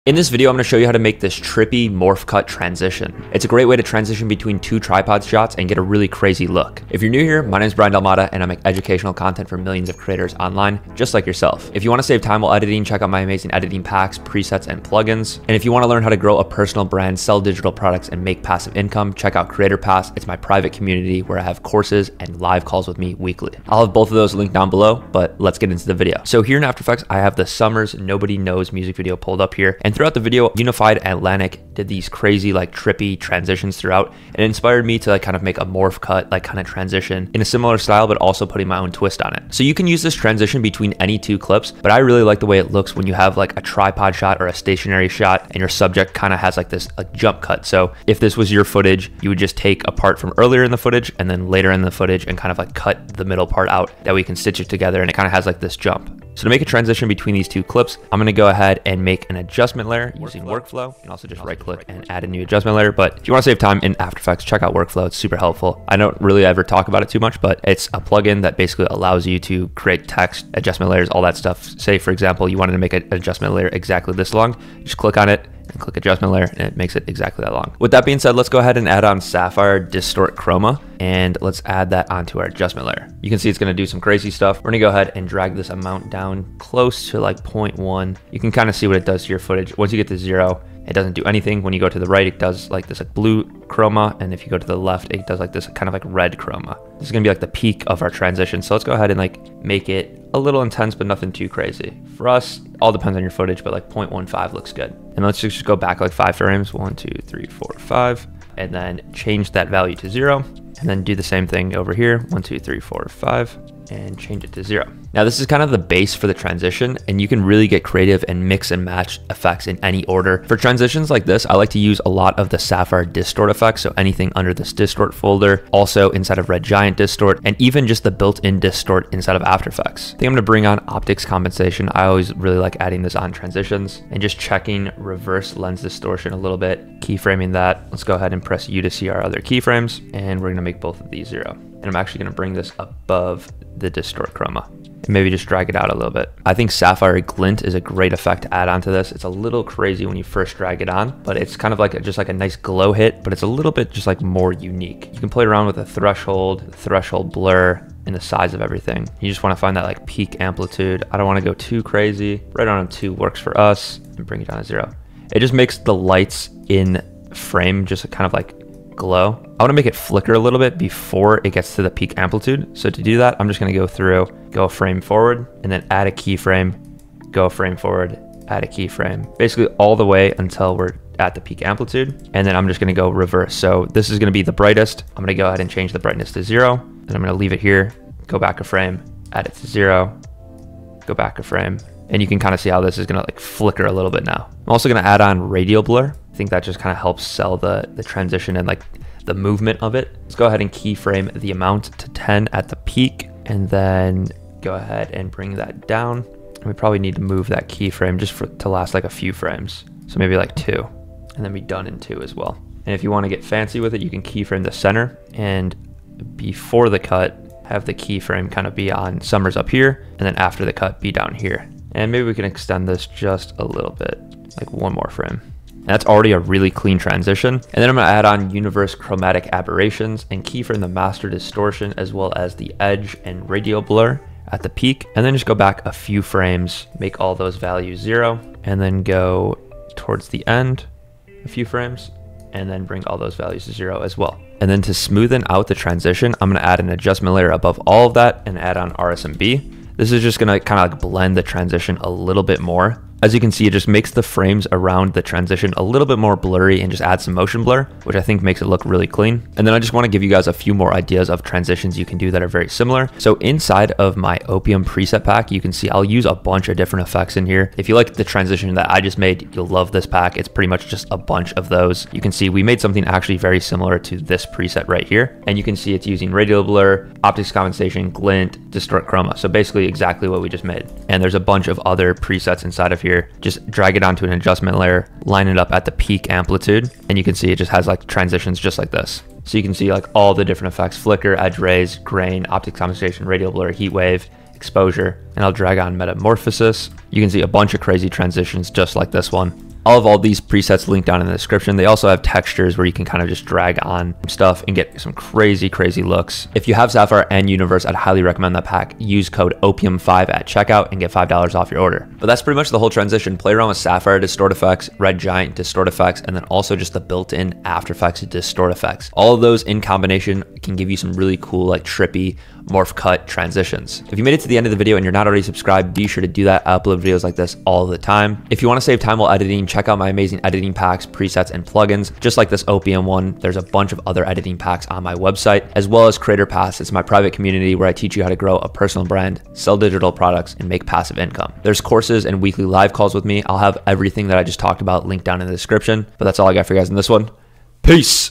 In this video, I'm going to show you how to make this trippy morph cut transition. It's a great way to transition between two tripod shots and get a really crazy look. If you're new here, my name is Brian Dalmata and I make educational content for millions of creators online, just like yourself. If you want to save time while editing, check out my amazing editing packs, presets, and plugins. And if you want to learn how to grow a personal brand, sell digital products, and make passive income, check out Creator Pass. It's my private community where I have courses and live calls with me weekly. I'll have both of those linked down below, but let's get into the video. So here in After Effects, I have the Summers Nobody Knows music video pulled up here. And throughout the video, Unified Atlantic did these crazy, like trippy transitions throughout, and it inspired me to like kind of make a morph cut, like kind of transition in a similar style, but also putting my own twist on it. So you can use this transition between any two clips, but I really like the way it looks when you have like a tripod shot or a stationary shot and your subject kind of has like this jump cut. So if this was your footage, you would just take a part from earlier in the footage and then later in the footage and kind of like cut the middle part out. That way you can stitch it together and it kind of has like this jump. So to make a transition between these two clips, I'm going to go ahead and make an adjustment layer using Workflow. You can also just right click and add a new adjustment layer. But if you want to save time in After Effects, check out Workflow. It's super helpful. I don't really ever talk about it too much, but it's a plugin that basically allows you to create text, adjustment layers, all that stuff. Say, for example, you wanted to make an adjustment layer exactly this long, just click on it and click adjustment layer and it makes it exactly that long. With that being said, let's go ahead and add on Sapphire Distort Chroma and let's add that onto our adjustment layer. You can see it's going to do some crazy stuff. We're going to go ahead and drag this amount down close to like 0.1. You can kind of see what it does to your footage. Once you get to 0, it doesn't do anything. When you go to the right, it does like this like blue chroma, and if you go to the left, it does like this kind of like red chroma. This is gonna be like the peak of our transition. So let's go ahead and like make it a little intense, but nothing too crazy. For us, all depends on your footage, but like 0.15 looks good. And let's just go back like 5 frames, 1, 2, 3, 4, 5, and then change that value to 0, and then do the same thing over here, 1, 2, 3, 4, 5, and change it to 0. Now this is kind of the base for the transition, and you can really get creative and mix and match effects in any order. For transitions like this, I like to use a lot of the Sapphire Distort effects, so anything under this Distort folder, also inside of Red Giant Distort, and even just the built-in Distort inside of After Effects. I think I'm gonna bring on Optics Compensation. I always really like adding this on transitions, and just checking reverse lens distortion a little bit, keyframing that. Let's go ahead and press U to see our other keyframes, and we're gonna make both of these 0. And I'm actually gonna bring this above the Distort Chroma and maybe just drag it out a little bit. I think Sapphire Glint is a great effect to add onto this. It's a little crazy when you first drag it on, but it's kind of like just like a nice glow hit, but it's a little bit just like more unique. You can play around with the threshold blur, and the size of everything. You just want to find that like peak amplitude. I don't want to go too crazy. Right on 2 works for us, and bring it down to 0. It just makes the lights in frame just kind of like glow. I want to make it flicker a little bit before it gets to the peak amplitude. So to do that, I'm just going to go through, go a frame forward, and then add a keyframe, go a frame forward, add a keyframe, basically all the way until we're at the peak amplitude. And then I'm just going to go reverse. So this is going to be the brightest. I'm going to go ahead and change the brightness to 0. Then I'm going to leave it here, go back a frame, add it to 0, go back a frame. And you can kind of see how this is going to like flicker a little bit now. I'm also going to add on radial blur. I think that just kind of helps sell the transition and like the movement of it. Let's go ahead and keyframe the amount to 10 at the peak, and then go ahead and bring that down. And we probably need to move that keyframe just to last like a few frames. So maybe like 2, and then be done in 2 as well. And if you want to get fancy with it, you can keyframe the center, and before the cut, have the keyframe kind of be on Summers up here, and then after the cut, be down here. And maybe we can extend this just a little bit, like 1 more frame. And that's already a really clean transition. And then I'm going to add on Universe Chromatic Aberrations and keyframe the Master Distortion as well as the Edge and Radial Blur at the peak. And then just go back a few frames, make all those values 0, and then go towards the end a few frames, and then bring all those values to 0 as well. And then to smoothen out the transition, I'm going to add an adjustment layer above all of that and add on RSMB. This is just going to kind of like blend the transition a little bit more. As you can see, it just makes the frames around the transition a little bit more blurry and just adds some motion blur, which I think makes it look really clean. And then I just want to give you guys a few more ideas of transitions you can do that are very similar. So inside of my Opium preset pack, you can see I'll use a bunch of different effects in here. If you like the transition that I just made, you'll love this pack. It's pretty much just a bunch of those. You can see we made something actually very similar to this preset right here. And you can see it's using radial blur, optics compensation, glint, distort chroma. So basically exactly what we just made. And there's a bunch of other presets inside of here. Just drag it onto an adjustment layer, line it up at the peak amplitude, and you can see it just has like transitions just like this. So you can see like all the different effects: flicker, edge raise, grain, optics compensation, radial blur, heat wave, exposure, and I'll drag on metamorphosis. You can see a bunch of crazy transitions just like this one. I'll have all these presets linked down in the description. They also have textures where you can kind of just drag on stuff and get some crazy looks. If you have Sapphire and Universe, I'd highly recommend that pack. Use code OPIUM5 at checkout and get $5 off your order. But that's pretty much the whole transition. Play around with Sapphire distort effects, Red Giant distort effects, and then also just the built-in After Effects distort effects. All of those in combination can give you some really cool, like trippy morph cut transitions. If you made it to the end of the video and you're not already subscribed, be sure to do that. I upload videos like this all the time. If you want to save time while editing, check out my amazing editing packs, presets, and plugins. Just like this OPM one, there's a bunch of other editing packs on my website, as well as Creator Pass. It's my private community where I teach you how to grow a personal brand, sell digital products, and make passive income. There's courses and weekly live calls with me. I'll have everything that I just talked about linked down in the description. But that's all I got for you guys in this one. Peace.